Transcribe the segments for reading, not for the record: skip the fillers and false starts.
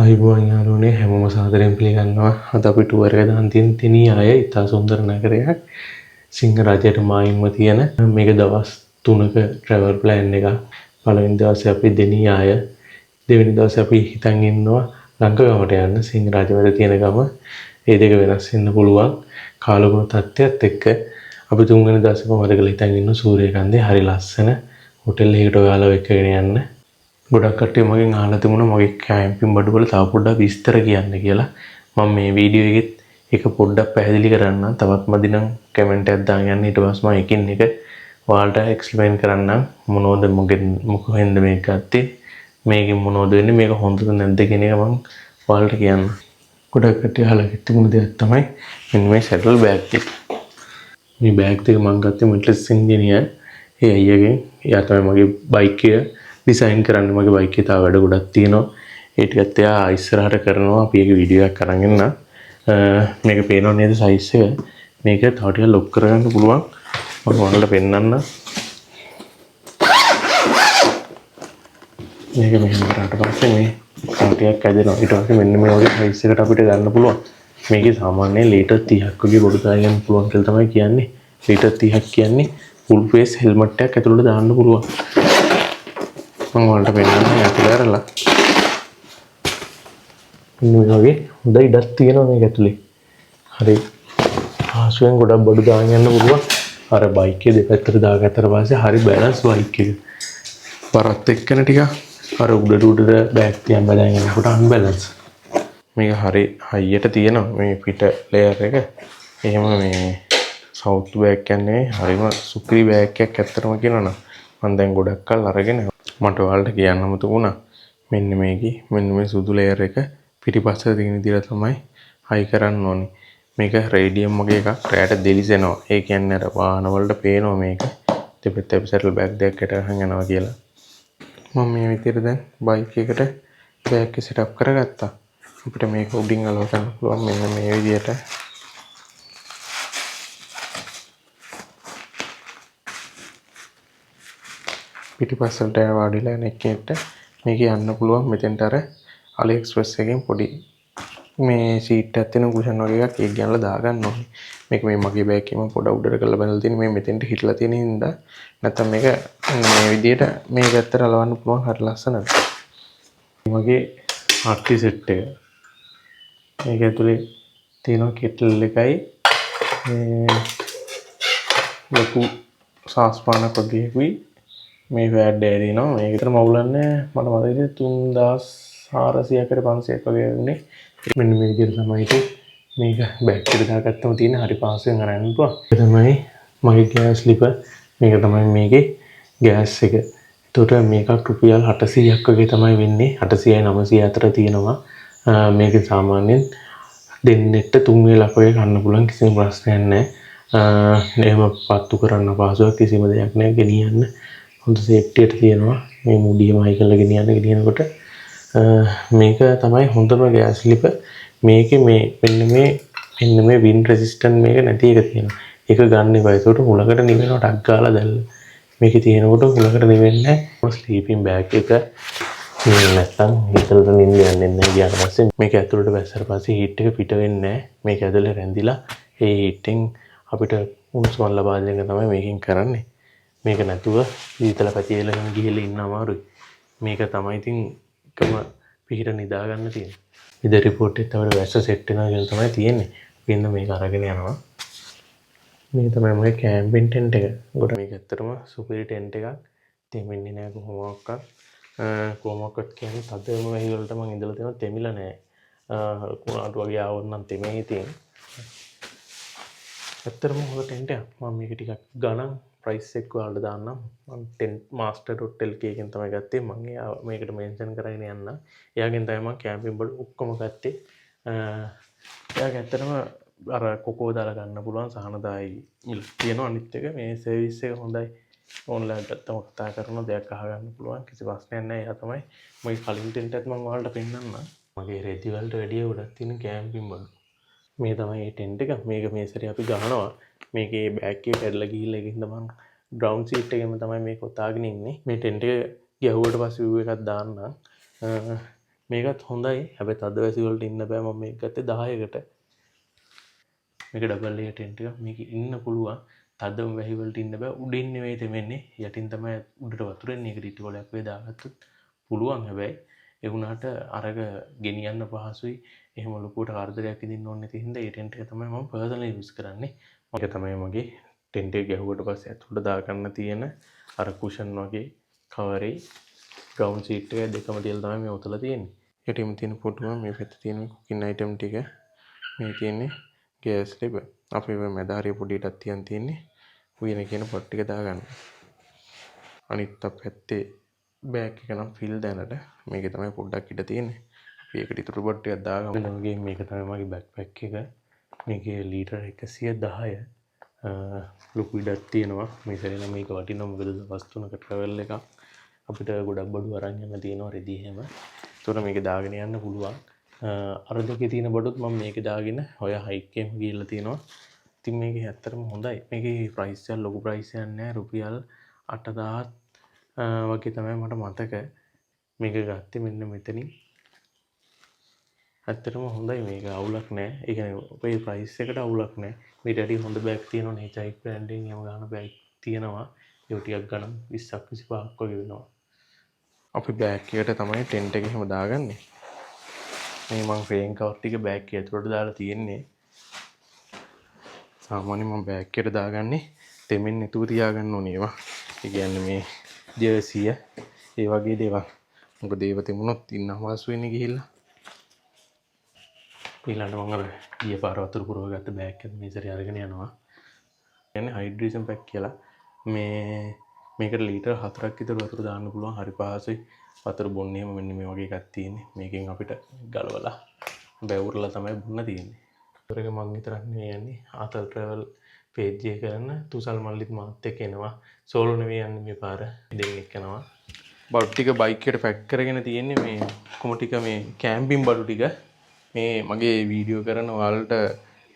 ආයුබෝවන් යාළුවනේ හැමෝම සාදරයෙන් පිළිගන්නවා. අද අපි ටුවර් එක දාන් තියෙන තෙණිය ආය ඉතා සුන්දර නගරයක්. සිංහරාජයට මායිම්ම තියෙන මේක දවස් 3ක ට්‍රැවල් ප්ලෑන් එකක්. පළවෙනි දවසේ අපි දෙණිය ආය, දෙවෙනි දවසේ අපි හිතන් ඉන්නවා ලංකගමට යන්න. සිංහරාජ වැඩ තියෙන ගම. ඒ දෙක වෙනස් වෙන්න පුළුවන්. කාලගුණ තත්ත්වයක් එක්ක අපි තුන්වෙනි දවසේ කොහොමද කියලා හිතන් ඉන්න සූර්යකාන්තේ හරි ලස්සන හොටෙල් එකකට ඔයාලව එක්කගෙන යන්න. ගොඩක් කට්ටිය මගෙන් අහලා තිබුණා මගේ කැම්පින් බඩුවල තව පොඩ්ඩක් විස්තර කියන්න කියලා. මම මේ වීඩියෝ එකෙත් ඒක පොඩ්ඩක් පැහැදිලි කරන්න. තවත් මදි නම් කමෙන්ට් එකක් දාන්න යන්න. ඊට පස්සේ මම එකින් එක ඔයාලට එක්ස්ප්ලেইন කරන්න මොනවද මොකෙන්ද මේක ගත්තේ, මේකෙන් මොනවද වෙන්නේ, මේක හොඳද නැද්ද කියන එක මම ඔයාලට කියන්න. ගොඩක් කට්ටිය අහලා තිබුණ දෙයක් තමයි මෙන්න මේ සැටල් බෑග් එක. මේ බෑග් එක මම ගත්තේ මිට්ලස් ඉන්ජිනියර් ඒ අයියගෙන්. එයා තමයි මගේ බයික් එක ඩිසයින් කරන්න. මගේ බයික් එකේ තව වැඩ ගොඩක් තියෙනවා. ඒ ටිකත් එයා ඉස්සරහට කරනවා. අපි ඒක වීඩියෝ එකක් අරන් එන්න. මේක පේනව නේද සයිස් එක? මේක තව ටිකක් ලොක් කරගන්න පුළුවන්. මම ඔයාලට පෙන්නන්න. මේක මෙහෙම කරාට පස්සේ මේ තව ටිකක් ඇදෙනවා. ඊට පස්සේ මෙන්න මේ වගේ සයිස් එකට අපිට ගන්න පුළුවන්. මේකේ සාමාන්‍ය ලීටර් 30ක් වගේ බොඩු දාගෙන පුළුවන් කියලා තමයි කියන්නේ. ලීටර් 30ක් කියන්නේ ෆුල් ෆේස් හෙල්මට් එකක් ඇතුළට දාන්න පුළුවන්. මම ඔයාලට පෙන්නන්න ඇතුළේ අරලා. මේ වගේ හොඳ ඉඩක් තියෙනවා මේක ඇතුලේ. හරි ආසුවෙන් ගොඩක් බඩු දාගෙන යන්න පුළුවන්. අර බයික් එකේ දෙපැත්තට දාගත්තට පස්සේ හරි බැලන්ස් බයික් එක. පරත් එක්කන ටික අර උඩට බෑග් තියන් බැලන් යනකොට අන්බැලන්ස්. මේක හරි හයියට තියෙනවා මේ පිට ලේයර් එක. එහෙම මේ සවුත් බෑග් කියන්නේ හරිම සුපිරි බෑග් එකක් ඇත්තටම කියනවනම්. මම දැන් ගොඩක් කල් අරගෙන මට ඔයාලට කියන්නම තුණා මෙන්න මේකේ මෙන්න මේ සුදු ලේයර් එක පිටිපස්සට තියෙන විදිහට තමයි හයි කරන්න ඕනේ. මේක රේඩියම් වගේ එකක් රැයට දෙලිසෙනවා. ඒ කියන්නේ අර වාහන වලට පේනවා මේක දෙපැත්ත සැටල් බෑග් දෙකකට අහන් යනවා කියලා. මම මේ විදිහට දැන් බයික් එකට බෑග් එක සෙටප් කරගත්තා. අපිට මේක උඩින් අලව ගන්න පුළුවන් මෙන්න මේ විදිහට. පිටිපස්සට වාඩිලා යන එකෙක්ට මේක යන්න පුළුවන්. මෙතෙන්ට අර AliExpress එකෙන් පොඩි මේ සීට් එකක් තියෙන කුෂන් වගේ එකක් ඒක ගන්නලා දාගන්න ඕනේ. මේක මේ මගේ බෑග් එකේ මම පොඩ උඩට කරලා බැලලා තියෙන මේ මෙතෙන්ට හිටලා තියෙන හින්දා නැත්තම් මේක මේ විදිහට මේ පැත්තට අලවන්න පුළුවන්. හරි ලස්සනට. මගේ හට්ටි සෙට් එක. මේක ඇතුලේ තියෙන කෙටල් එකයි මේ ලොකු සාස්පානක් වගේකුයි මේ වෑඩ් ඇරිනවා. මේක විතර මවුලන්නේ මට මතකයි 3400කට 500ක් වගේ වුණේ. මෙන්න මේ විදිහට තමයි මේක බෑග් එකට දාගත්තම තියෙන හරි පාසෙන් අරන් යනවා. ඒක තමයි මගේ ගෑස් ලිපර්. මේක තමයි මේකේ ගෑස් එක. එතකොට මේක රුපියල් 800ක් වගේ තමයි වෙන්නේ. 800යි 900 අතර තියෙනවා. මේක සාමාන්‍යයෙන් දෙන්නෙක්ට 3 වේලක් වගේ කන්න පුළුවන්. කිසිම ප්‍රශ්නයක් නැහැ. එහෙම පත්තු කරන්න පහසුවක් කිසිම දෙයක් නැහැ. ගෙනියන්න හොඳ සේෆ්ටි එක තියෙනවා. මේ මුඩියම හයි කරලා ගෙනියනකොට මේක තමයි හොඳම ගෑස් ලිපර්. මේකේ මෙන්න මේ වින් රෙසිස්ටන්ට් මේක නැති එක තියෙනවා. ඒක ගන්න එපා. ඒකට හුලකට නිවෙනවා ටක් ගාලා දැල්ල. මේකේ තියෙනකොට හුලකට නිවෙන්නේ නැහැ. ස්ලීපින් බෑග් එක නැත්තම් හිතලට නිින්ද යන්නේ නැහැ. ගියාට පස්සේ මේක ඇතුළට බැස්සට පස්සේ හීට් එක පිට වෙන්නේ නැහැ. මේක ඇතුළේ රැඳිලා ඒ හීටෙන් අපිට උණුසුම ලබා දෙන්න තමයි මේකෙන් කරන්නේ. මේක නැතුව සීතල පැතිරෙලා ගිහිල්ලා ඉන්න අමාරුයි. මේක තමයි ඉතින් එකම පිහිට නිදා ගන්න තියෙන්නේ. ඉද රිපෝට් එකත් අපිට වැස්ස සෙට් වෙනවා කියලා තමයි තියෙන්නේ. අපි ඉන්න මේක අරගෙන යනවා. මේ තමයි මගේ කැම්පින් ටෙන්ට් එක. ගොඩ මේක ඇත්තටම සුපිරි ටෙන්ට් එකක්. තෙමෙන්නේ නැහැ කොහොමවත් කියන්නේ තදම වෙහි වලට මම ඉඳලා තියෙනවා තෙමිලා නැහැ. කුණාටු වගේ ආවොත් නම් තෙමෙයි ඉතින්. ඇත්තටම හොඳ ටෙන්ට් එකක්. මම මේක ටිකක් ගණන් ප්‍රයිස් එක ඔයාලට දාන්නම්. මම ටෙන්ට් master.lk එකෙන් තමයි ගත්තේ. මම මේකට මෙන්ෂන් කරගෙන යන්න. එයාගෙන් තමයි මම කැම්පින් බඩු ඔක්කොම ගත්තේ. එයාගේ ඇත්තටම අර කොකෝ දාලා ගන්න පුළුවන් සහනදායි මිල්ක් තියෙනවා. අනිත් එක මේ සර්විස් එක හොඳයි. ඕන්ලයින් පැත්තම කතා කරන දෙයක් අහගන්න පුළුවන්. කිසි ප්‍රශ්නයක් නැහැ. එයා තමයි මගේ කලින් ටෙන්ට් එකත් මම ඔයාලට පෙන්නන්නම්. මගේ රෙදි වලට වැඩිය ගොඩක් තියෙන කැම්පින් බඩු. මේ තමයි ටෙන්ට් එක. මේක මේ සැරේ අපි ගහනවා. මේකේ බෑග් එකේ පැඩලා ගිහිල්ලා ඒකින්ද මම ග්‍රවුන්ඩ් සීට් එකෙම තමයි මේක ඔතාගෙන ඉන්නේ. මේ ටෙන්ට් එක ගැහුවට පස්සේ view එකක් දාන්නම්. මේකත් හොඳයි. හැබැයි තද වැසි වලට ඉන්න බෑ. මම මේක ගත්තේ 10කට. මේක ඩබල් ලේයර් ටෙන්ට් එකක්. මේක ඉන්න පුළුවන්. තද වැහි වලට ඉන්න බෑ. උඩින් නෙවෙයි තෙමෙන්නේ. යටින් තමයි උඩට වතුර එන්නේ. ඒක රිටි කොලයක් වේ දාගත්තොත් පුළුවන්. හැබැයි ඒ වුණාට අරක ගෙනියන්න පහසුයි. එහෙම ලොකුවට කරදරයක් විඳින්න ඕනේ නැති හින්දා ඒ ටෙන්ට් එක තමයි මම පර්සනලි යූස් කරන්නේ. මේක තමයි මගේ ටෙන්ට් එක ගැහුවට පස්සේ ඇතුළට දාගන්න තියෙන අර කුෂන් වගේ කවරේ ග්‍රවුන්ඩ් සීට් එක දෙකම තියලා තමයි මේ ඔතලා තියෙන්නේ. යටින් තියෙන පුටුව මේ පැත්තේ තියෙන කුකින් අයිටම් ටික මේ තියෙන්නේ ගෑස් ලිබ. අපි මේ මැද හරිය පොඩි එකක් තියන් තියෙන්නේ. උයන කියන පොට් ටික දාගන්න. අනිත් පැත්තේ බෑග් එක නම් ෆිල් දැනට මේකේ තමයි පොඩ්ඩක් ඉඩ තියෙන්නේ. අපි ඒකට ඉතුරු පොට් ටිකක් දාගමු. ඊළඟ මේක තමයි මගේ බෑග්පැක් එක. මේකේ ලීටර් 110 ලොකු ඉඩක් තියෙනවා. මේ සැරේ මේක වටිනවා. මොකද දවස් 3ක ට්‍රැවල් එකක්. අපිට ගොඩක් බඩු අරන් යන්න තියෙනවා රෙදි එහෙම. ඒතකොට මේක දාගෙන යන්න පුළුවන්. අර දෙකේ තියෙන බඩුත් මම මේකේ දාගෙන ඔය හයික් එකෙම ගිහලා තියෙනවා. ඉතින් මේක ඇත්තටම හොඳයි. මේකේ ප්‍රයිස් එක ලොකු ප්‍රයිස් එකක් නෑ. රුපියල් 8000 වගේ තමයි මට මතක. මේක ගත්තේ මෙන්න මෙතනින්. ඇත්තටම හොඳයි මේක අවුලක් නෑ. ඒ කියන්නේ ඔය ප්‍රයිස් එකට අවුලක් නෑ. මේට වැඩි හොඳ බෑග් තියෙනවා නේ. චයික් බ්‍රෑන්ඩින් එහෙම ගන්න බෑග් තියෙනවා. ඒක ටිකක් ගණන් 20ක් 25ක් වගේ වෙනවා. අපි බෑග් එකට තමයි ටෙන්ට් එක එහෙම දාගන්නේ. මේ මං ෆ්‍රේම් කවර් ටික බෑග් එක ඇතුළට දාලා තියෙන්නේ. සාමාන්‍යයෙන් මම බෑග් එකට දාගන්නේ තෙමෙන්නේ නැතුව තියාගන්න ඕනේ ඒවා. ඒ කියන්නේ මේ ජර්සිය ඒ වගේ දේවල්. මොකද ඒව තෙමුණොත් ඉන්න අමාරු වෙන්නේ ගිහිල්ලා. ඊළඟට මම අර ගිය පාර වතුර පුරව ගත්ත බෑග් එක මේ සැරේ අරගෙන යනවා. කියන්නේ හයිඩ්‍රේෂන් පැක් කියලා. මේකට ලීටර් 4ක් විතර වතුර දාන්න පුළුවන්. හරි පහසුයි. වතුර බොන්න එහෙම මෙන්න මේ වගේ එකක් තියෙන්නේ. මේකෙන් අපිට ගලවලා බැවුරලා තමයි බොන්න තියෙන්නේ. ඒක මම විතරක් නෙවෙයි යන්නේ. ආතල් ට්‍රැවල් පේජ් එක කරන තුසල් මල්ලිත් මාත් එක්ක එනවා. සෝලෝ නෙවෙයි යන්නේ මේ පාර. දෙන්නෙක් යනවා. බඩු ටික බයික් එකට පැක් කරගෙන තියෙන්නේ මේ කොම ටික මේ කැම්පින් බඩු ටික. මේ මගේ වීඩියෝ කරන ඔයාලට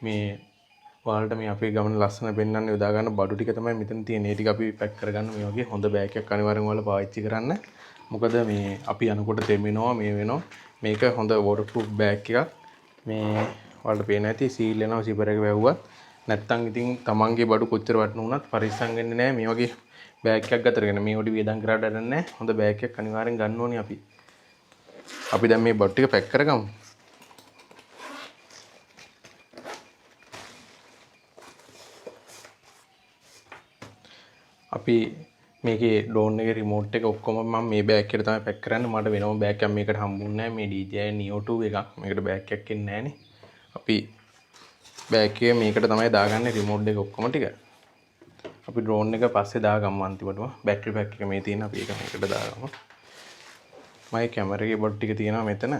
මේ අපේ ගමන ලස්සන පෙන්වන්න යොදා ගන්න බඩු ටික තමයි මෙතන තියෙන්නේ. ඒ ටික අපි පැක් කරගන්න මේ වගේ හොඳ බෑග් එකක් අනිවාර්යෙන් ඔයාලා පාවිච්චි කරන්න. මොකද මේ අපි යනකොට තෙමෙනවා මේ වෙනවා. මේක හොඳ වෝටර්ප්‍රූෆ් බෑග් එකක්. මේ ඔයාලට පේන ඇති සීල් වෙනවා සිපර් එක වැව්වත්. නැත්තම් ඉතින් තමන්ගේ බඩු කොච්චර වටින වුණත් පරිස්සම් වෙන්නේ නැහැ මේ වගේ බෑග් එකක් ගතරගෙන. මේ වඩි වියදම් කරාට වැඩක් නැහැ. හොඳ බෑග් එකක් අනිවාර්යෙන් ගන්න ඕනේ අපි. අපි දැන් මේ බඩු ටික පැක් කරගමු. අපි මේකේ ඩෝන් එකේ රිමෝට් එක ඔක්කොම මම මේ බෑග් එකට තමයි පැක් කරන්නේ. මට වෙනම බෑග් එකක් මේකට හම්බුන්නේ නැහැ. මේ DJI Neo 2 එකක්. මේකට බෑග් එකක් එන්නේ නැහනේ. අපි බෑග් එකේ මේකට තමයි දාගන්නේ රිමෝට් එක ඔක්කොම ටික. අපි ඩ්‍රෝන් එක පස්සේ දාගමු අන්තිමටම. බැටරි පැක් එක මේ තියෙන අපි ඒක මේකට දාගමු. මගේ කැමරාවේ බඩු ටික තියෙනවා මෙතන.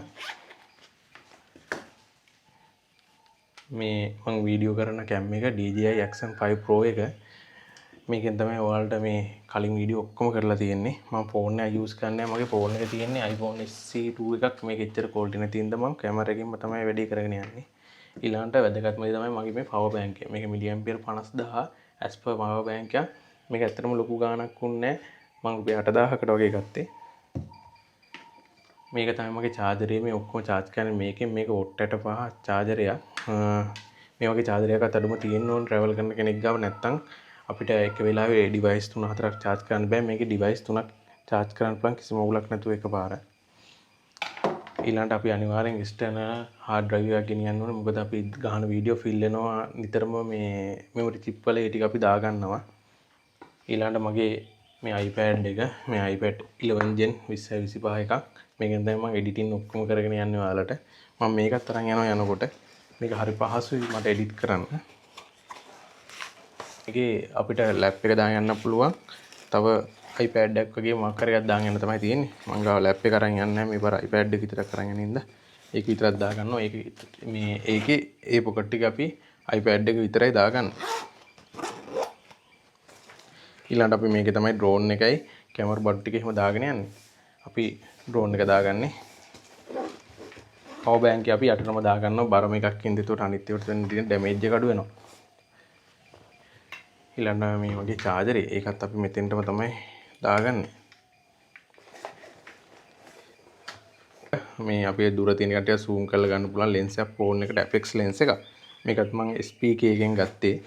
මේ මම වීඩියෝ කරන කැම් එක DJI Action 5 Pro එක. මේකෙන් තමයි ඔයාලට මේ කලින් වීඩියෝ ඔක්කොම කරලා තියෙන්නේ. මම ෆෝන් එක යූස් කරන්නේ නැහැ. මගේ ෆෝන් එකේ තියෙන්නේ iPhone SE2 එකක්. මේක එච්චර ක්වොලිටි නැති හින්දා මම කැමරා එකකින්ම තමයි වැඩේ කරගෙන යන්නේ. ඊළඟට වැදගත්ම දේ තමයි මගේ මේ පවර් බැංක් එක. මේක මිලිඇම්පියර් 50000 as per පවර් බැංක් එකක්. මේක ඇත්තටම ලොකු ගාණක් වුණේ නැහැ. මම රුපියල් 8000කට වගේ ගත්තේ. මේක තමයි මගේ චාර්ජරේ මේ ඔක්කොම චාර්ජ් කරන්නේ මේකෙන්. මේක වොට් 65 චාර්ජරයක්. මේ වගේ චාර්ජරයක් අතඩම තියෙන්න ඕන ට්‍රැවල් කරන කෙනෙක් ගාව. නැත්තම් අපිට එක වෙලාවේ ඩිවයිස් 3-4ක් charge කරන්න බෑ. මේකේ ඩිවයිස් 3ක් charge කරන්න පුළුවන් කිසිම අවුලක් නැතුව එකපාර. ඊළඟට අපි අනිවාර්යෙන් external hard drive එකක් ගෙනියන්න ඕනේ. මොකද අපි ගහන වීඩියෝ ෆිල් වෙනවා නිතරම මේ memory chip වල ඒ ටික අපි දාගන්නවා. ඊළඟට මගේ මේ iPad එක මේ iPad 11 Gen 2025 එකක්. මේකෙන් තමයි මම editing ඔක්කොම කරගෙන යන්නේ ඔයාලට. මම මේකත් අරන් යනකොට මේක හරි පහසුයි මට edit කරන්න. ඒකේ අපිට ලැප් එක දාගෙන යන්න පුළුවන්. තව iPad එකක් වගේ මොකක් හරි එකක් දාගෙන යන්න තමයි තියෙන්නේ. මම ගාව ලැප් එක අරන් යන්නේ නැහැ. මේ පාර iPad එක විතරක් අරන් යන ඉඳ. ඒක විතරක් දාගන්නවා. ඒකේ ඒ පොකට් ටික අපි iPad එක විතරයි දාගන්නේ. ඊළඟට අපි මේකේ තමයි ඩ්‍රෝන් එකයි කැමරා බඩු ටික එහෙම දාගෙන යන්නේ. අපි ඩ්‍රෝන් එක දාගන්නේ. පවර් බැංක් එක අපි යටටම දාගන්නවා. බරම එකක් ඉඳි ඒකට අනිත් ඒවාට තියෙන ඩැමේජ් එක අඩු වෙනවා. ඊළඟට මේ වගේ චාර්ජරේ ඒකත් අපි මෙතෙන්ටම තමයි දාගන්නේ. මේ අපේ දුර තියෙන කට්ටිය zoom කරලා ගන්න පුළුවන් lens එක phone එකට Apex lens එක. මේකත් මම SPK එකෙන් ගත්තේ.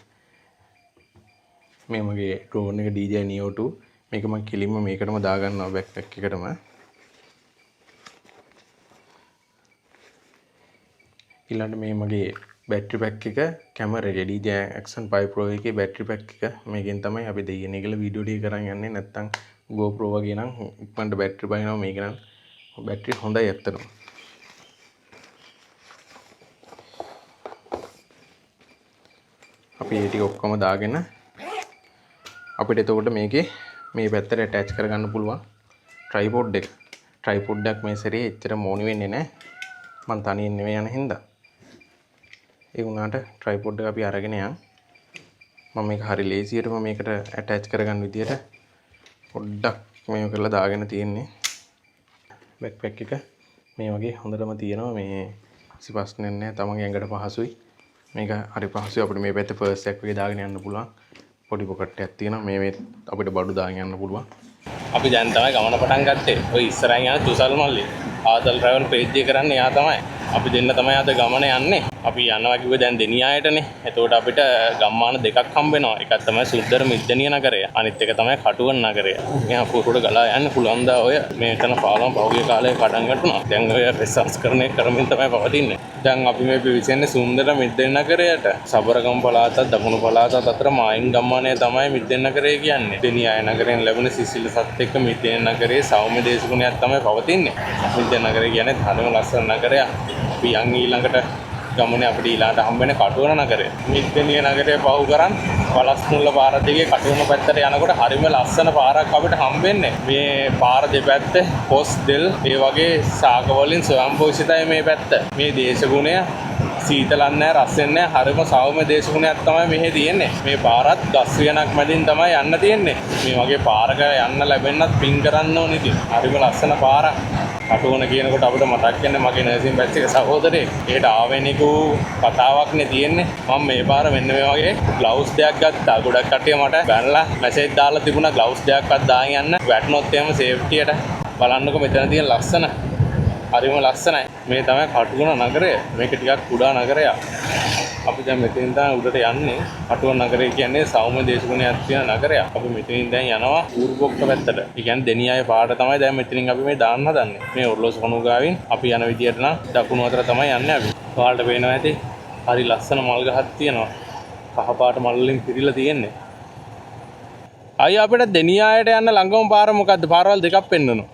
මේ මගේ drone එක DJI Neo 2. මේක මම කෙලින්ම මේකටම දාගන්නවා backpack එකටම. ඊළඟට මේ මගේ battery pack එක camera එක DJI Action 5 Pro එකේ battery pack එක මේකෙන් තමයි අපි දෙන්නේ කියලා වීඩියෝ ටික කරන් යන්නේ. නැත්තම් GoPro වගේ නම් ඉක්මනට battery බහිනවා. මේක නම් battery හොඳයි ඇත්තටම. අපි මේ ටික ඔක්කොම දාගෙන අපිට එතකොට මේකේ මේ පැත්තට attach කරගන්න පුළුවන් tripod එක. tripod එකක් මේ සැරේ එච්චර මෝනි වෙන්නේ නැහැ. මං තනියෙන් නෙවෙයි යන හින්දා. ඒ වුණාට tripod එක අපි අරගෙන යන්. මම මේක හරි ලේසියටම මේකට attach කරගන්න විදියට පොඩ්ඩක් මේක කරලා දාගෙන තියෙන්නේ. backpack එක මේ වගේ හොඳටම තියෙනවා. මේ කිසි ප්‍රශ්නයක් නැහැ. තමන්ගේ ඇඟට පහසුයි. මේක හරි පහසුයි. අපිට මේ පැත්තේ පර්ස් එකක් වගේ දාගෙන යන්න පුළුවන්. පොඩි පොකට් එකක් තියෙනවා. මේ අපිට බඩු දාගෙන යන්න පුළුවන්. අපි දැන් තමයි ගමන පටන් ගත්තේ. ඔය ඉස්සරහින් යන තුසල් මල්ලි. ආදල් ට්‍රැවල් පේජ් එක කරන්නේ යා තමයි. අපි දෙන්න තමයි අද ගමන යන්නේ. අපි යනවා කිව්වේ දැන් දෙනියායටනේ. එතකොට අපිට ගම්මාන දෙකක් හම්බ වෙනවා. එකක් තමයි සුද්දර මිද්දනිය නගරය. අනිත් එක තමයි කටුවන නගරය. මෙහා පුරුඩ ගලා යන්න පුළුවන් දා ඔය මේකන පාලම පහුගිය කාලේ පටන් ගන්නවා. දැන් ඔය ප්‍රසංස්කරණය කරමින් තමයි පවතින්නේ. දැන් අපි මේ පිවිසෙන්නේ සුන්දර මිද්දෙන් නගරයට. සබරගම් පළාතත් දකුණු පළාතත් අතර මායින් ගම්මානය තමයි මිද්දෙන් නගරය කියන්නේ. දෙනියාය නගරයෙන් ලැබෙන සිසිලසත් එක්ක මිද්දෙන් නගරයේ සෞම්‍ය දේශගුණයක් තමයි පවතින්නේ. මිද්දෙන් නගරය කියන්නේ හරිම ලස්සන නගරයක්. අපි යන් ඊළඟට ගමනේ අපිට ඊළඟට හම්බ වෙන කටුවන නගරය. මිද්දෙනිය නගරය පහු කරන් පලස්මුල්ල පාර දිගේ කටුවන පැත්තට යනකොට හරිම ලස්සන පාරක් අපිට හම්බෙන්නේ. මේ පාර දෙපැත්තේ පොස් දෙල් ඒ වගේ ශාක වලින් ස්වයංපෝෂිතයි මේ පැත්ත. මේ දේශගුණය සීතලක් නැහැ රසෙන් නැහැ හරිම සෞම්‍ය දේශගුණයක් තමයි මෙහෙ තියෙන්නේ. මේ පාරත් ගස් වියනක් මැදින් තමයි යන්න තියෙන්නේ. මේ වගේ පාරක යන්න ලැබෙන්නත් පින් කරන්න ඕනේ ඉතින්. හරිම ලස්සන පාරක්. කටුවන කියනකොට අපිට මතක් වෙන්නේ මගේ නර්සින් බැච් එක සහෝදරයෙක්. ඒකට ආවෙනිකු කතාවක්නේ තියෙන්නේ. මම මේ පාර මෙන්න මේ වගේ ග්ලව්ස් දෙකක් ගත්තා. ගොඩක් කට්ටිය මට බැනලා මැසේජ් දාලා තිබුණා ග්ලව්ස් දෙකක්වත් දාගෙන යන්න. වැටුනොත් එහෙම සේෆ්ටියට බලන්නකෝ මෙතන තියෙන ලස්සන. හරිම ලස්සනයි. මේ තමයි කටුවන නගරය. මේක ටිකක් කුඩා නගරයක්. අපි දැන් මෙතනින් තමයි උඩට යන්නේ. කටුවන නගරය කියන්නේ සෞම්‍ය දේශගුණයක් තියෙන නගරයක්. අපි මෙතනින් දැන් යනවා ඌරුබොක්ක පැත්තට. ඒ කියන්නේ දෙනියායේ පාට තමයි දැන් මෙතනින් අපි මේ දාන්න හදන්නේ. මේ ඔර්ලෝසු කණුගාවින් අපි යන විදියට නම් දකුණු අතට තමයි යන්නේ අපි. ඔයාලට පේනවා ඇති. හරි ලස්සන මල් ගහක් තියෙනවා. කහ පාට මල් වලින් පිරීලා තියෙන්නේ. අයියා අපිට දෙනියායට යන්න ළඟම පාර මොකද්ද? පාරවල් දෙකක් පෙන්වනවා.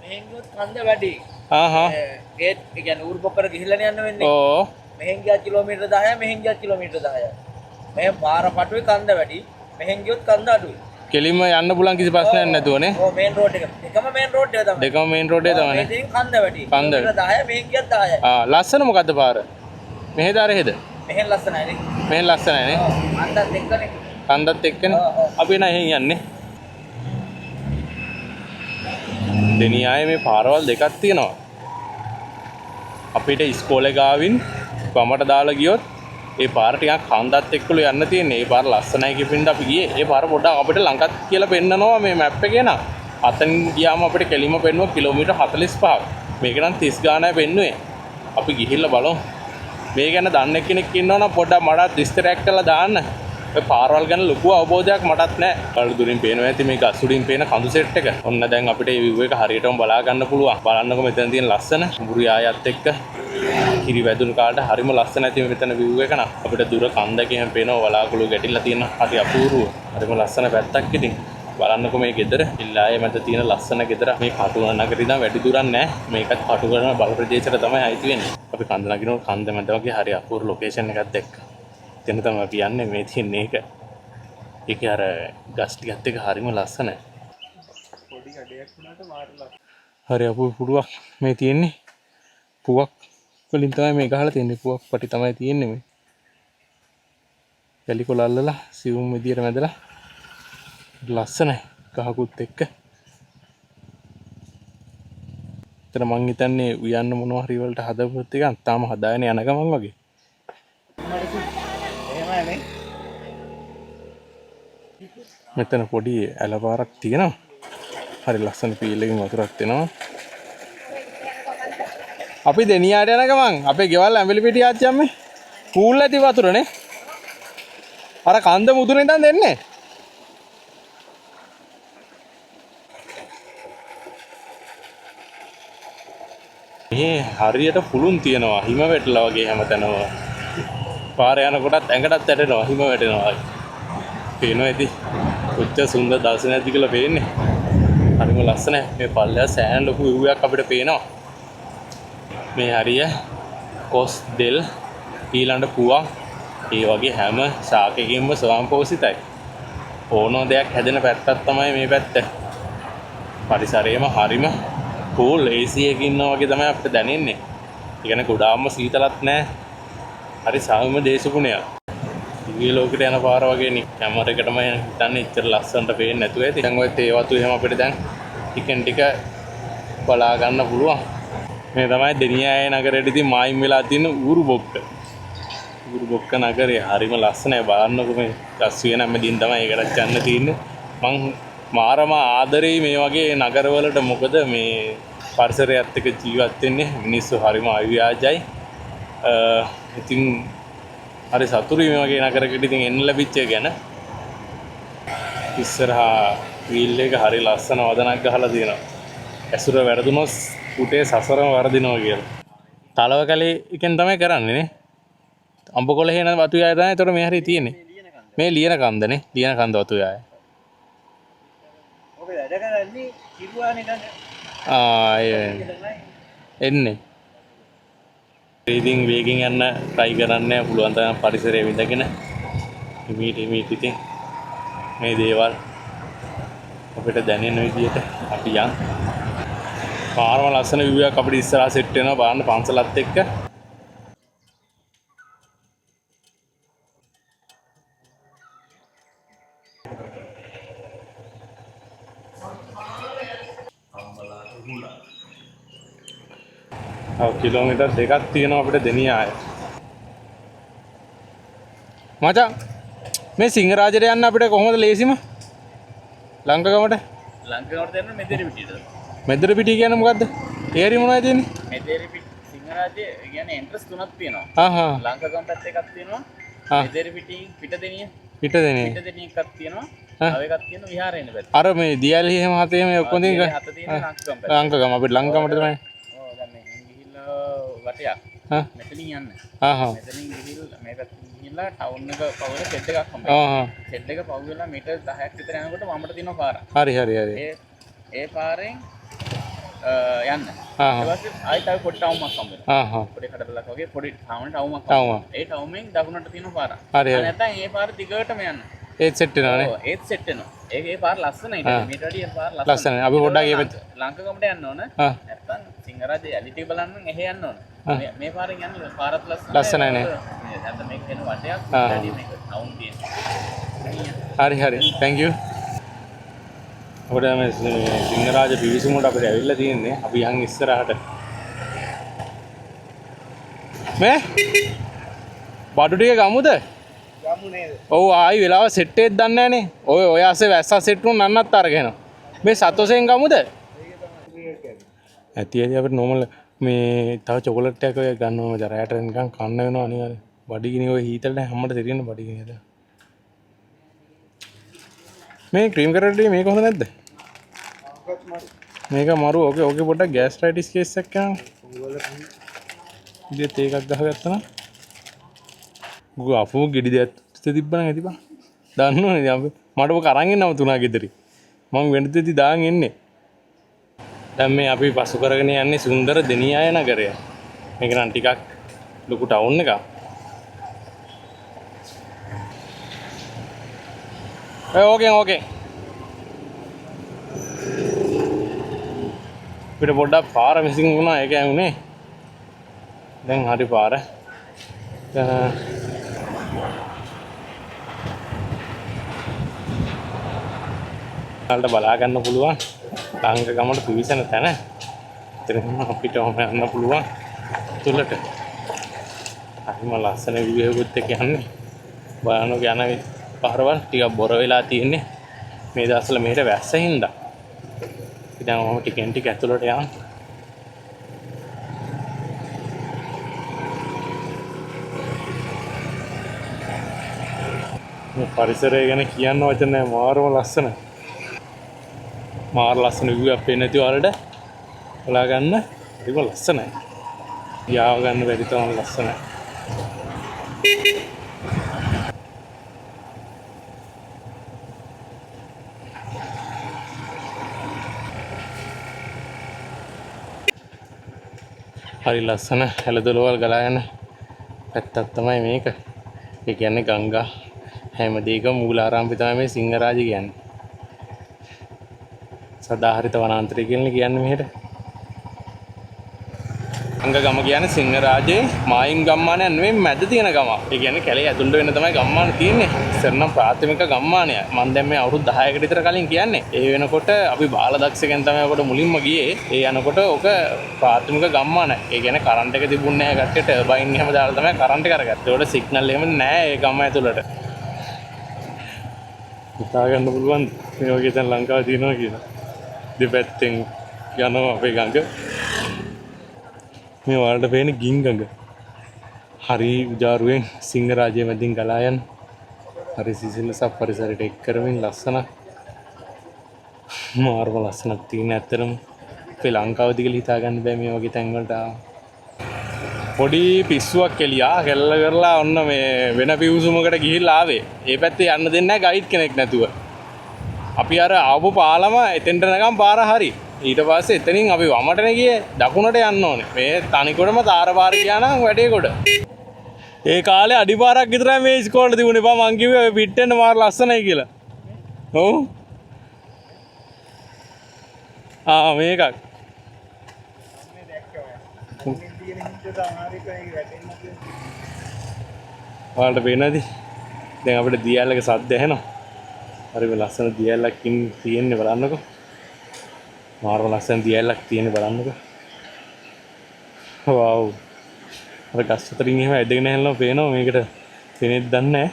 මෙහෙන් ගියොත් කන්ද වැඩි. ගේට් ඒ කියන්නේ ඌරුබොක්කට ගිහිල්ලා යන්න වෙන්නේ. ඕ. මෙහෙන් ගියා කිලෝමීටර් 10යි මෙහෙන් ගියා කිලෝමීටර් 10යි. මෙහෙන් පාර පටුවේ කන්ද වැඩි. මෙහෙන් ගියොත් කන්ද අඩුයි. කෙලින්ම යන්න පුළුවන් කිසි ප්‍රශ්නයක් නැතුවනේ. ඔව් මේන් රෝඩ් එක. එකම මේන් රෝඩ් එක තමයි. දෙකම මේන් රෝඩ් එක තමයි. මේකෙන් කන්ද වැඩි. කන්ද. කිලෝමීටර් 10යි මෙහෙන් ගියත් 10යි. ලස්සන මොකද්ද පාර? මෙහෙද අරහෙද? මෙහෙන් ලස්සනයි නේ. මෙහෙන් ලස්සනයි නේ. අන්දත් එක්කනේ. කන්දත් එක්කනේ. අපි එන එහෙන් යන්නේ. දෙනියායේ මේ පාරවල් දෙකක් තියෙනවා. අපිට ඉස්කෝලේ ගාවින් වමට දාලා ගියොත් ඒ පාර ටිකක් කන්දත් එක්කලු යන්න තියෙන්නේ. ඒ පාර ලස්සනයි කියපින්ද අපි ගියේ. ඒ පාර පොඩ්ඩක් අපිට ළඟත් කියලා පෙන්නනවා මේ මැප් එකේ නා. අතෙන් ගියාම අපිට කෙලිම පෙන්නුවා කිලෝමීටර් 45ක්. මේක නම් 30 ගානයි පෙන්නුවේ. අපි ගිහිල්ලා බලමු. මේ ගැන දන්න කෙනෙක් ඉන්නවනම් පොඩ්ඩක් මටත් විස්තරයක් කරලා දාන්න. ඒ පාරවල් ගැන ලොකු අවබෝධයක් මටත් නැහැ. බලු දුරින් පේනවා ඇති මේ ගස් උඩින් පේන කඳු සෙට් එක. ඔන්න දැන් අපිට මේ view එක හරියටම බලා ගන්න පුළුවන්. බලන්නකො මෙතන තියෙන ලස්සන මුරු යායත් එක්ක කිරි වැදුණු කාලට හරිම ලස්සන ඇති මෙතන view එක නා. අපිට දුර කන්දක එහෙම පේනවා වලාකුළු ගැටිලා තියෙන හරි අපූර්ව. හරිම ලස්සන පැත්තක් ඉතින්. බලන්නකො මේ ගෙදර ඉල්ලායේ මැද තියෙන ලස්සන ගෙදර. මේ කටුවන නගරේ ඉඳන් වැඩි දුරක් නැහැ. මේකත් කටුවන බල ප්‍රදේශයට තමයි අයිති වෙන්නේ. අපි කන්ද නගිනකොට කන්ද මැද වගේ හරි අපූර්ව ලොකේෂන් එකක් දැක්ක. එතන තමයි අපි යන්නේ මේ තියෙන්නේ ඒක. ඒක අර ගස් ටිකත් එක හරිම ලස්සනයි. පොඩි කඩයක් වුණාට මාරලා. හරි අපූර්ව පුඩුවක් මේ තියෙන්නේ. පුවක් වලින් තමයි මේ ගහලා තියෙන්නේ. පුවක් පටි තමයි තියෙන්නේ මේ. පැලි කොළ අල්ලලා සිවුම් විදියට මැදලා ලස්සනයි ගහකුත් එක්ක. එතන මං හිතන්නේ උයන්න මොනවා හරි වලට හදපුවත් එක තාම හදාගෙන යන ගමන් වගේ. මෙතන පොඩි ඇලපාරක් තියෙනවා. හරි ලස්සන පීල් එකකින් වතුරක් දෙනවා. අපි දෙනියාට යන ගමන් අපේ ගෙවල් ඇඹිලි පිටිය ආච්චි අම්මේ පූල් ඇති වතුරනේ. අර කන්ද මුදුනේ ඉඳන් දෙන්නේ. මේ හරියට පුළුන් තියනවා හිම වැටලා වගේ හැමතැනම. පාරේ යනකොටත් ඇඟටත් ඇටෙනවා හිම වැටෙනවා. පේනවා ඇති. කොච්චර සුන්දර දර්ශනයක්ද කියලා පේන්නේ. හරිම ලස්සනයි. මේ පල්ලෙහා සෑහෙන ලොකු view එකක් අපිට පේනවා. මේ හරිය කොස් දෙල් ඊළඟ පුවා ඒ වගේ හැම ශාකයකින්ම ස්වයංපෝෂිතයි. ඕනෝ දෙයක් හැදෙන පැත්තක් තමයි මේ පැත්ත. පරිසරයේම හරිම කූල් AC එකක ඉන්නා වගේ තමයි අපිට දැනෙන්නේ. ඒ කියන්නේ ගොඩාක්ම සීතලත් නැහැ. හරි සාමම දේශගුණයක්. දිව්‍ය ලෝකෙට යන පාර වගේ නේ. කැමරේකටම හිටන්නේ ඉච්චර ලස්සනට පේන්නේ නැතුව ඇති. දැන් ඔය තේ වතු එහෙම අපිට දැන් ටිකෙන් ටික බලා ගන්න පුළුවන්. මේ තමයි දෙනියායේ නගරෙට ඉතින් මායිම් වෙලා තියෙන ඌරු බොක්ක. ඌරු බොක්ක නගරේ හරිම ලස්සනයි බලන්නකො මේ ගස් වියන හැමදීන් තමයි ඒකට යන්න තියෙන්නේ. මං මාරම ආදරේ මේ වගේ නගරවලට මොකද මේ පරිසරයත් එක්ක ජීවත් වෙන්නේ මිනිස්සු හරිම අවියාජයි. ඉතින් හරි සතුටුයි මේ වගේ නගරයකට ඉතින් එන්න ලැබිච්ච එක ගැන. ඉස්සරහා වීල් එක හරි ලස්සන වදනක් ගහලා තියෙනවා. ඇසුර වැරදුනොත් උටේ සසරම වරදිනවා කියලා. තලව කලේ එකෙන් තමයි කරන්නේ නේ. අඹකොළ හේන වතු යාය තමයි. ඒතකොට මේ හරිය තියෙන්නේ. මේ ලියන කන්දනේ. ලියන කන්ද වතු යාය. ඔබ වැඩ කරන්නේ කිරුවානේ ගන්න. එන්නේ. ඉතින් වේගෙන් යන්න try කරන්න පුළුවන් තරම් පරිසරයේ විඳගෙන හිමීට ඉතින් මේ දේවල් අපිට දැනෙන විදිහට අපි යන් පාරම ලස්සන view එකක් අපිට ඉස්සරහා සෙට් වෙනවා බලන්න පන්සලත් එක්ක. කිලෝමීටර් දෙකක් තියෙනවා අපිට දෙනියාය. මචං මේ සිංහරාජයට යන්න අපිට කොහොමද ලේසිම? ලංකගමට? ලංකාවට දෙන්න මෙතෙරි පිටියද? මෙදර පිටිය කියන්නේ මොකද්ද? තේරි මොනවද තියෙන්නේ? මෙතෙරි සිංහරාජය කියන්නේ එන්ට්‍රස් තුනක් තියෙනවා. ආහා. ලංකාගම පැත්ත එකක් තියෙනවා. මෙතෙරි පිටින් පිටදෙනිය. පිටදෙනිය. පිටදෙනිය එකක් තියෙනවා. තව එකක් තියෙනවා විහාරේ ඉන්න පැත්ත. අර මේ දියල්හි එහෙම හතේ මේ ඔක්කොම තියෙන හත තියෙන ලංකාගම පැත්ත. ලංකගම අපිට ලංකගමට තමයි. ඔව් දැන් මේ ගිහිල්ලා වටයක්. මෙතනින් යන්න. ආහා. මෙතනින් ගිහිල්ලා මේ පැත්තෙන් ගිහිල්ලා ටවුන් එක පවර සෙට් එකක් හම්බෙනවා. ආහා. සෙට් එක පව් වෙලා මීටර් 10ක් විතර යනකොට වමට තියෙනවා පාර. හරි. ඒ පාරෙන් යන්න. ආහා. ඊට පස්සේ ආයි තව පොඩි ටවුමක් හම්බෙනවා. ආහා. පොඩි කඩබලක් වගේ පොඩි ටවුමක් ටවුම. ඒ ටවුමෙන් දකුණට තියෙන පාර. හරි. නැත්නම් ඒ පාර දිගටම යන්න. ඒත් සෙට් වෙනවනේ. ඔව් ඒත් සෙට් වෙනවා. ඒ පාර ලස්සනයි. මීට වැඩිය පාර ලස්සනයි. අපි පොඩ්ඩක් ඒ පැත්ත ලංකාගමට යන්න ඕන. නැත්නම් සිංහරාජේ ඇලිටි බලන්න එහෙ යන්න ඕන. මේ පාරෙන් යන්න පාරත් ලස්සනයි නේ. නැත්නම් මේක එන වටයක් වැඩි මේක ටවුන් තියෙනවා. හරි. thank you. අපිට මේ සිංහරාජ පිවිසුමට අපිට ඇවිල්ලා තියෙන්නේ. අපි යන් ඉස්සරහට. මේ බඩු ටික ගමුද? ගමු නේද? ඔව් ආයි වෙලාව සෙට් එකක් දන්නේ නැහනේ. ඔය ආසේ වැස්ස සෙට් වුණ නන්නත් අරගෙන. මේ සතොසෙන් ගමුද? ඇති අපිට නෝමල් මේ තව චොකලට් එකක් ඔය ගන්නවා මචං. රැයට නිකන් කන්න වෙනවා අනිවාර්යෙන්. බඩගිනි ඔය හීතලට හැමකට දෙරියන බඩගිනි හදලා. මේ ක්‍රීම් කරටි මේක හොඳ නැද්ද? මේක මරු. ඕකේ පොඩ්ඩක් ගෑස්ට්‍රයිටිස් කේස් එකක් කරනවා. ඉතින් ඒකක් ගහගත්තා නම් ගු අපෝ ගෙඩි දෙයක් තිබ්බනම් ඇති බං. දන්නවනේ ඉතින් අපි මට ඔක අරන් එන්නව තුනා ගෙදරින්. මං වෙනදෙදි දාන් එන්නේ. දැන් මේ අපි පසු කරගෙන යන්නේ සුන්දර දෙනියාය නගරය. මේක නම් ටිකක් ලොකු ටවුන් එකක්. ඕකේ. අපිට පොඩ්ඩක් පාර මිසින් වුණා. ඒක ඇහුනේ. දැන් හරි පාර. වලට බලා ගන්න පුළුවන්. ලංකගමට පිවිසෙන තැන. එතන අපිට යන්න පුළුවන් තුලට. හරිම ලස්සන view එකකුත් එක්ක යන්නේ. බලන්න යන පාරවල් ටිකක් බොර වෙලා තියෙන්නේ. මේ දවස්වල මෙහෙට වැස්ස හින්දා. ඉතින් මම ටිකෙන් ටික ඇතුළට යනවා. මේ පරිසරය ගැන කියන්න වචන නැහැ මාරම ලස්සනයි. මාර ලස්සන view එකක් පේන්නේ නැති වලට බලා ගන්න හරිම ලස්සනයි. යාව ගන්න බැරි තරම් ලස්සනයි. හරි ලස්සන හැලදොලවල් ගලා යන පැත්තක් තමයි මේක. ඒ කියන්නේ ගංගා හැමදේකම මූලාරාමය තමයි මේ සිංහරාජ කියන්නේ. සදාහරිත වනාන්තරය කියලා කියන්නේ මෙහෙට. ගම කියන්නේ සිංහරාජයේ මායිම් ගම්මානයක් නෙමෙයි මැද තියෙන ගම. ඒ කියන්නේ කැලේ ඇතුළට වෙන්න තමයි ගම්මාන තියෙන්නේ. ඉස්සරනම් ප්‍රාථමික ගම්මානය. මම දැන් මේ අවුරුදු 10කට විතර කලින් කියන්නේ. ඒ වෙනකොට අපි බාලදක්ෂකෙන් තමයි ඔකට මුලින්ම ගියේ. ඒ යනකොට ඔක ප්‍රාථමික ගම්මානයි. ඒ කියන්නේ කරන්ට් එක තිබුණේ නැහැ කට්ටිය ටර්බයින් එහෙම දාලා තමයි කරන්ට් එක අරගත්තේ. ඒකට සිග්නල් එහෙම නැහැ ඒ ගම ඇතුළට. හිතා ගන්න පුළුවන් මේ වගේ දැන් ලංකාවේ තියෙනවා කියලා. දෙපැත්තෙන් යනවා අපේ ගඟ. මේ වලට පේන ගින්ගඟ හරි උජාරුවෙන් සිංහරාජය මැදින් ගලා යන හරි සිසිලස පරිසරයට එක් කරමින් ලස්සන මාර්ම ලස්සනක් තියෙන. ඇත්තටම අපේ ලංකාවදී කියලා හිතා ගන්න බෑ මේ වගේ තැන් වලට. පොඩි පිස්සුවක් එළියා කෙල්ල කරලා ඔන්න මේ වෙන පිවුසුමකට ගිහිල්ලා ආවේ. ඒ පැත්තේ යන්න දෙන්නේ නැහැ ගයිඩ් කෙනෙක් නැතුව. අපි අර ආපු පාලම එතෙන්ට යනකම් පාර හරි. ඊට පස්සේ එතනින් අපි වමටනේ ගියේ දකුණට යන්න ඕනේ. මේ තනිකොටම තාර පාර ගියා නම් වැඩේ කොට. ඒ කාලේ අඩිපාරක් විතරයි මේ ඉස්කෝලේ තිබුණේ. මම කිව්වේ ඔය පිටෙන්න මාර ලස්සනයි කියලා. ඔව්. මේකක්. ඔයාලට පේනවද? දැන් අපිට දියැලක සද්ද ඇහෙනවා. හරිම ලස්සන දියැලක් තියෙන්නේ බලන්නකෝ. මාරම ලස්සන දියැලක් තියෙන්නේ බලන්නකෝ. වව්. අර ගස් අතරින් එහෙම ඇදගෙන යනවා පේනවා මේකට. පේනෙත් දන්නේ නැහැ.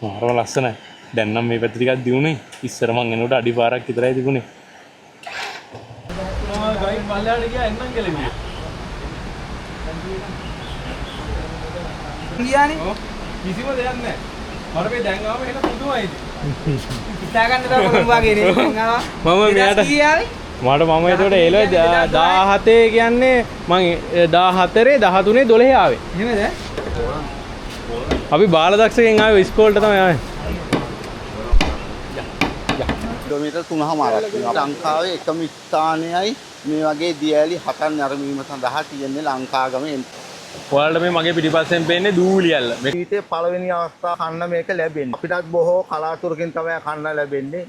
මාරම ලස්සනයි. දැන් නම් මේ පැත්ත ටිකක් දියුනේ. ඉස්සර මං එනකොට අඩි පාරක් විතරයි තිබුණේ. ගයිඩ් පල්ලෙහාට ගියා එන්නම් කෙලෙන්නේ. ගියානේ. කිසිම දෙයක් නැහැ. මට මේ දැන් ආව එහෙම පුදුමයිද? හිතා ගන්න බෑ මොකද වගේ නේ. මම මෙයාට ගියානේ. මට මම ඒකට එළවෙ 17 කියන්නේ මං 14 13 12 ආවේ. එහෙමද? අපි බාලදක්ෂකෙන් ආවේ ඉස්කෝලේට තමයි ආවේ. කිලෝමීටර් 3මාරක් වෙනවා. ලංකාවේ එකම ස්ථානයයි මේ වගේ දියඇලි 7ක් නැරඹීම සඳහා තියෙන්නේ ලංකාගමේ. ඔයාලට මේ මගේ පිටිපස්සෙන් පේන්නේ දූලියල්ල. ජීවිතේ පළවෙනි අවස්ථාව කන්න මේක ලැබෙන්නේ. අපිටත් බොහෝ කලාතුරකින් තමයි කන්න ලැබෙන්නේ.